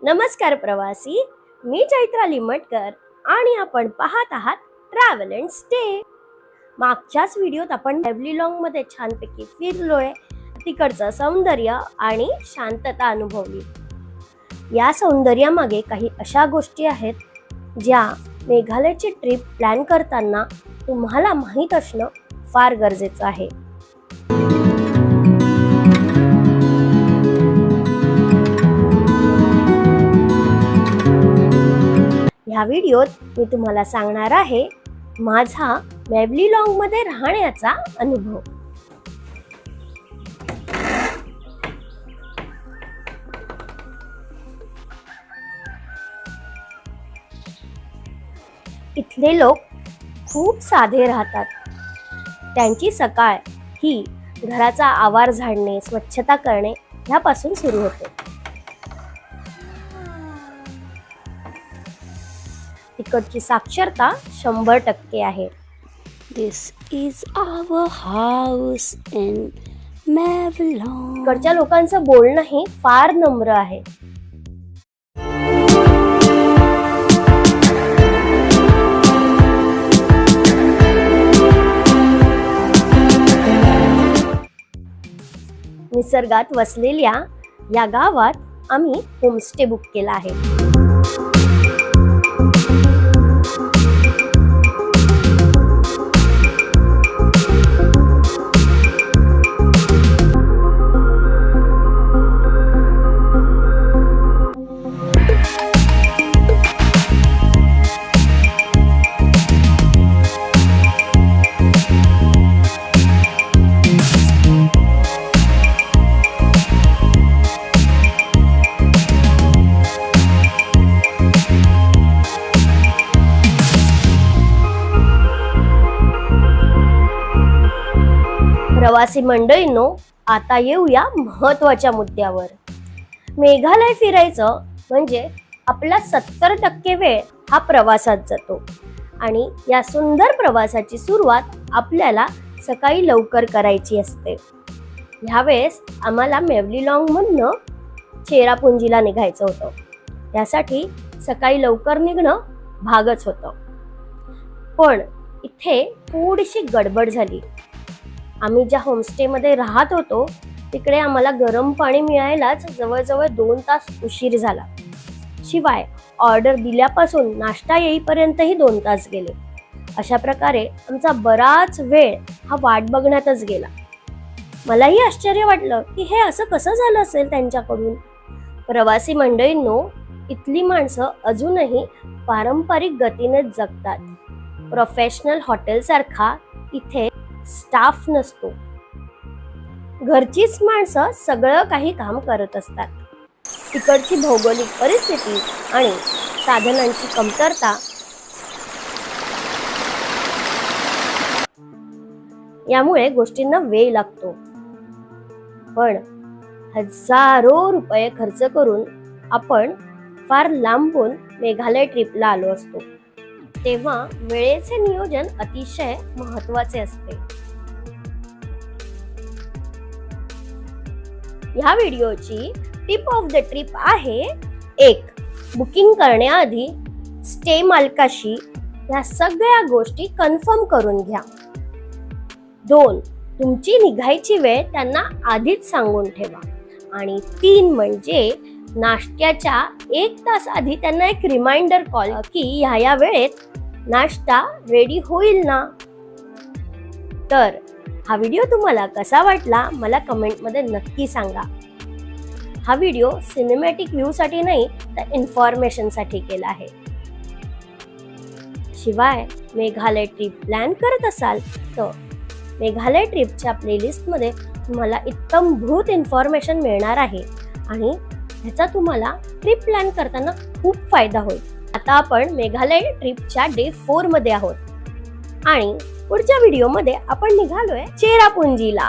नमस्कार प्रवासी, मी चैत्रा लिमटकर आणि आपण पाहत आहात ट्रॅव्हल अँड स्टे. मागच्याच व्हिडिओत आपण हॅव्हलिलॉंग मध्ये छानपैकी फिरलोय, तिकडचं सौंदर्य आणि शांतता अनुभवली. या सौंदर्यामागे काही अशा गोष्टी आहेत ज्या मेघालयची ट्रिप प्लॅन करताना तुम्हाला माहीत असणं फार गरजेचं आहे. ह्या व्हिडिओत मी तुम्हाला सांगणार आहे माझा हॅव्हलिलॉंग मध्ये राहण्याचा अनुभव. इथले लोक खूप साधे राहतात. त्यांची सकाळ ही घराचा आवार झाडणे, स्वच्छता करणे ह्यापासून सुरू होते. तिकडची साक्षरता 100% आहे. This is our house in Hॅव्हलिलॉंग. इकडच्या लोकांचं बोलणंही फार नम्र आहे. निसर्गात वसलेल्या या गावात आम्ही होमस्टे बुक केला आहे. प्रवासी मंडळींनो, आता येऊया महत्त्वाच्या मुद्द्यावर. मेघालय फिरायचं म्हणजे आपला 70% वेळ हा प्रवासात जातो आणि या सुंदर प्रवासाची सुरुवात आपल्याला सकाळी लवकर करायची असते. ह्यावेळेस आम्हाला हॅव्हलिलॉंग मधनं चेरापुंजीला निघायचं होतं. त्यासाठी सकाळी लवकर निघणं भागच होतं. पण इथे थोडीशी गडबड झाली. आम्ही ज्या होमस्टेमध्ये राहत होतो तिकडे आम्हाला गरम पाणी मिळायलाच जवळजवळ 2 तास उशीर झाला. शिवाय ऑर्डर दिल्यापासून नाश्ता येईपर्यंतही 2 तास गेले. अशा प्रकारे आमचा बराच वेळ हा वाट बघण्यातच गेला. मलाही आश्चर्य वाटलं की हे असं कसं झालं असेल त्यांच्याकडून. प्रवासी मंडळींनो, इथली माणसं अजूनही पारंपरिक गतीने जगतात. प्रोफेशनल हॉटेल सारखा इथे स्टाफ नसतो. घरचीच माणसं सगळं काही काम करत असतात. तिकडची भौगोलिक परिस्थिती आणि साधनांची कमतरता यामुळे गोष्टींना वेळ लागतो. पण हजारो रुपये खर्च करून आपण फार लांबून मेघालय ट्रिपला आलो असतो, तेव्हा वेळेचे नियोजन अतिशय महत्त्वाचे असते. ह्या व्हिडिओची टिप ऑफ द ट्रिप आहे: 1. बुकिंग करण्याआधी स्टे मालकाशी ह्या सगळ्या गोष्टी कन्फर्म करून घ्या. 2. तुमची निघायची वेळ त्यांना आधीच सांगून ठेवा. आणि 3 म्हणजे नाश्त्याच्या 1 तास आधी त्यांना एक रिमाइंडर कॉल की ह्या वेळेत नाश्ता रेडी होईल ना. तर हा व्हिडिओ तुम्हाला कसा वाटला मला कमेंटमध्ये नक्की सांगा. हा व्हिडिओ सिनेमॅटिक व्ह्यू साठी नाही तर इन्फॉर्मेशन साठी केला आहे. शिवाय मेघालय ट्रिप प्लॅन करत असाल तर मेघालय ट्रिपच्या प्लेलिस्टमध्ये तुम्हाला इत्तमभूत इन्फॉर्मेशन मिळणार आहे आणि ह्याचा तुम्हाला ट्रिप प्लॅन करताना खूप फायदा होईल. आता आपण मेघालय ट्रिपच्या डे 4 मध्ये आहोत आणि पुढच्या व्हिडिओमध्ये आपण निघालोय चेरापुंजीला.